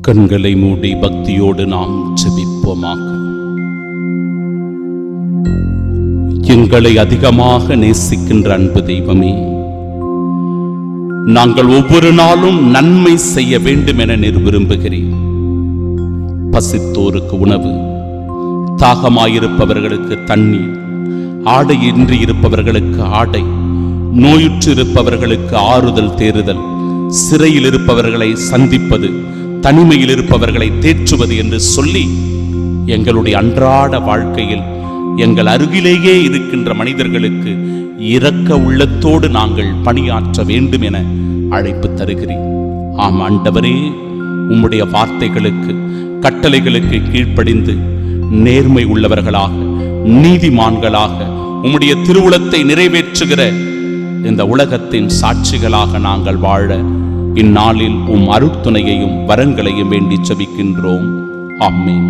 கண்களை மூடி பக்தியோடு நாம் ஜெபிப்போமாக. எங்களை அதிகமாக நேசிக்கின்ற அன்பு தெய்வமே, நாங்கள் ஒவ்வொரு நாளும் நன்மை செய்ய வேண்டும் என விரும்புகிறேன். பசித்தோருக்கு உணவு, தாகமாயிருப்பவர்களுக்கு தண்ணீர், ஆடையின்றி இருப்பவர்களுக்கு ஆடை, நோயுற்று இருப்பவர்களுக்கு ஆறுதல் தேறுதல், சிறையில் இருப்பவர்களை சந்திப்பது, தனிமையில் இருப்பவர்களை தேற்றுவது என்று சொல்லி எங்களுடைய அன்றாட வாழ்க்கையில் எங்கள் அருகிலேயே இருக்கின்ற மனிதர்களுக்கு இரக்க உள்ளத்தோடு நாங்கள் பணியாற்ற வேண்டும் என அழைப்பு தருகிறேன். ஆம் ஆண்டவரே, உம்முடைய வார்த்தைகளுக்கு கட்டளைகளுக்கு கீழ்ப்படிந்து நேர்மை உள்ளவர்களாக, நீதிமான்களாக, உம்முடைய திருவுளத்தை நிறைவேற்றுகிற இந்த உலகத்தின் சாட்சிகளாக நாங்கள் வாழ இந்நாளில் உம் அருட்துணையையும் வரங்களையும் வேண்டி ஜெபிக்கின்றோம். ஆமென்.